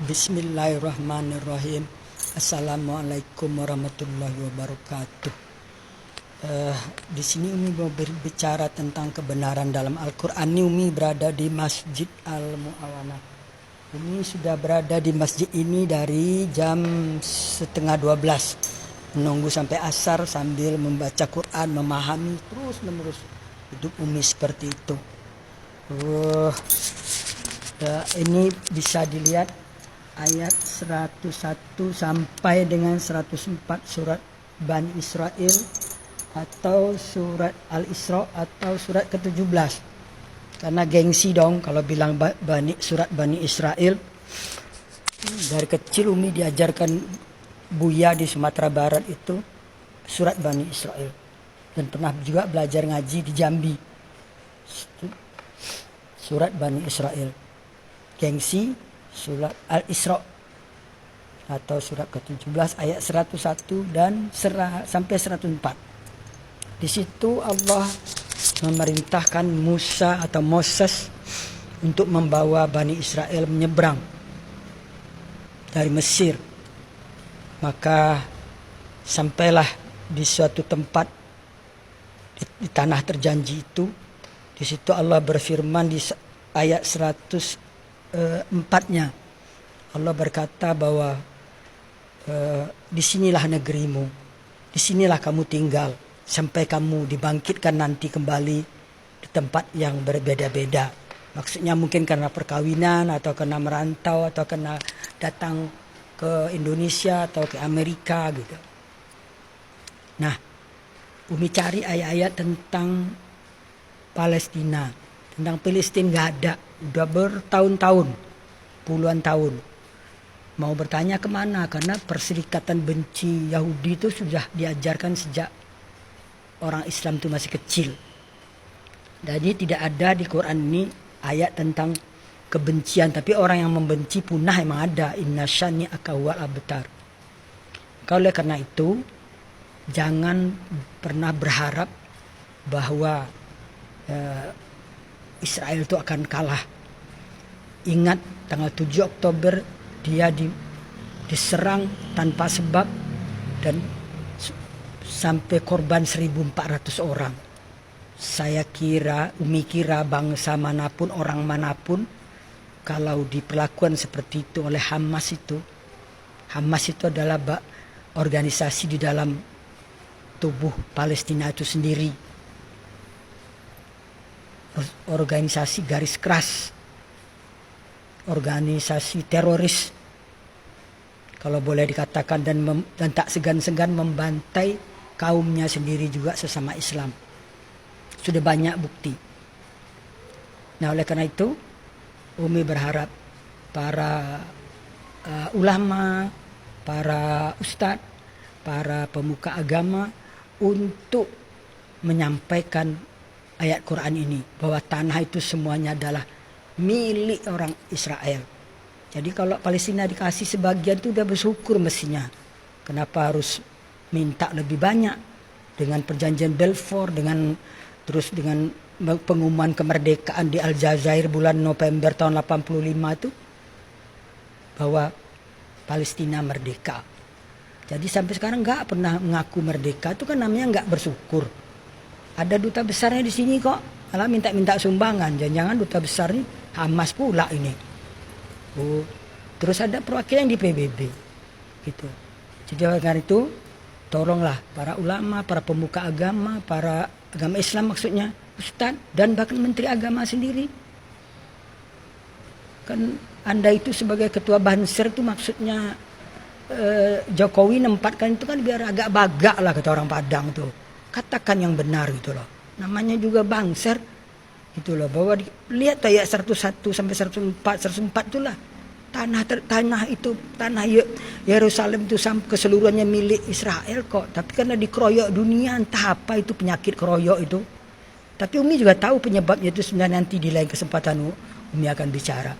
Bismillahirrahmanirrahim. Assalamualaikum warahmatullahi wabarakatuh. Di sini Umi mau berbicara tentang kebenaran dalam Al-Quran. Ini Umi berada di Masjid Al-Mu'awanah. Umi sudah berada di masjid ini dari jam 11:30, menunggu sampai asar sambil membaca Quran, memahami terus menerus. Hidup Umi seperti itu. Ini bisa dilihat ayat 101 sampai dengan 104 surat Bani Israel atau surat Al-Isra atau surat ke-17. Karena gengsi dong kalau bilang surat Bani Israel. Dari kecil Umi diajarkan Buya di Sumatera Barat itu surat Bani Israel. Dan pernah juga belajar ngaji di Jambi. Surat Bani Israel. Gengsi surat Al-Isra atau surat ke-17 ayat 101 dan sampai 104. Di situ Allah memerintahkan Musa atau Moses untuk membawa Bani Israel menyeberang dari Mesir. Maka sampailah di suatu tempat di tanah terjanji itu. Di situ Allah berfirman di ayat 104-nya. Allah berkata bahwa disinilah negerimu, disinilah kamu tinggal sampai kamu dibangkitkan nanti kembali di tempat yang berbeda-beda. Maksudnya mungkin karena perkawinan atau karena merantau atau karena datang ke Indonesia atau ke Amerika gitu. Nah, Umi cari ayat-ayat tentang Palestina, tentang Palestina nggak ada, udah bertahun-tahun, puluhan tahun. Mau bertanya kemana? Karena perserikatan benci Yahudi itu sudah diajarkan sejak orang Islam itu masih kecil. Jadi tidak ada di Quran ini ayat tentang kebencian, tapi orang yang membenci punah emang ada. Inna syani akawal abtar. Oleh karena itu, jangan pernah berharap bahwa Israel itu akan kalah. Ingat tanggal 7 Oktober dia diserang tanpa sebab dan sampai korban 1.400 orang. Umi kira bangsa manapun, orang manapun, kalau diperlakukan seperti itu oleh Hamas itu adalah organisasi di dalam tubuh Palestina itu sendiri. Organisasi garis keras, organisasi teroris kalau boleh dikatakan, dan tak segan-segan membantai kaumnya sendiri juga sesama Islam. Sudah banyak bukti. Nah, oleh karena itu Umi berharap para ulama, para ustadz, para pemuka agama untuk menyampaikan ayat Quran ini, bahwa tanah itu semuanya adalah milik orang Israel. Jadi kalau Palestina dikasih sebagian itu udah bersyukur mestinya. Kenapa harus minta lebih banyak? Dengan perjanjian Balfour, dengan pengumuman kemerdekaan di Aljazair bulan November tahun 85 itu, bahwa Palestina merdeka. Jadi sampai sekarang nggak pernah mengaku merdeka, itu kan namanya nggak bersyukur. Ada duta besarnya di sini kok, malah minta sumbangan. Jangan-jangan duta besar ini Hamas pula ini. Terus ada perwakilan di PBB gitu. Jadi oleh karena itu tolonglah para ulama, para pemuka agama, para agama Islam maksudnya, ustaz dan bahkan menteri agama sendiri. Kan Anda itu sebagai ketua Banser itu maksudnya Jokowi nempatkan itu kan biar agak bagak lah kata orang Padang tuh. Katakan yang benar gitu loh. Namanya juga Banser gitu loh, bahwa lihat ayat 101 sampai 104 itulah tanah itu, tanah Yerusalem itu keseluruhannya milik Israel kok. Tapi karena dikeroyok dunia, entah apa itu penyakit keroyok itu. Tapi Umi juga tahu penyebabnya itu sebenarnya, nanti di lain kesempatan Umi akan bicara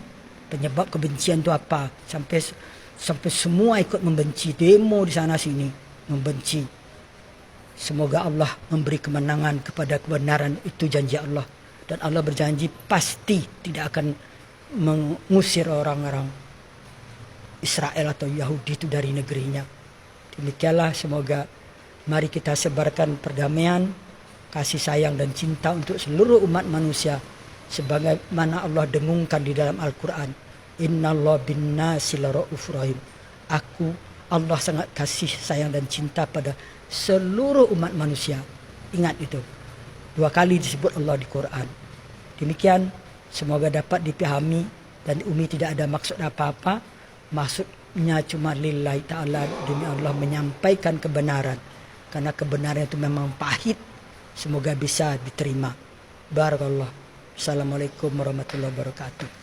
penyebab kebencian itu apa, sampai semua ikut membenci, demo di sana sini membenci. Semoga Allah memberi kemenangan kepada kebenaran, itu janji Allah. Dan Allah berjanji pasti tidak akan mengusir orang-orang Israel atau Yahudi itu dari negerinya. Demikianlah, semoga mari kita sebarkan perdamaian, kasih sayang dan cinta untuk seluruh umat manusia sebagaimana Allah dengungkan di dalam Al-Quran. Innallaha bin-nasi laraufur rahim. Allah sangat kasih sayang dan cinta pada seluruh umat manusia. Ingat itu. 2 kali disebut Allah di Quran. Demikian, semoga dapat dipahami dan Umi tidak ada maksud apa-apa. Maksudnya cuma lillahi ta'ala, demi Allah menyampaikan kebenaran. Karena kebenaran itu memang pahit. Semoga bisa diterima. Barakallah. Assalamualaikum warahmatullahi wabarakatuh.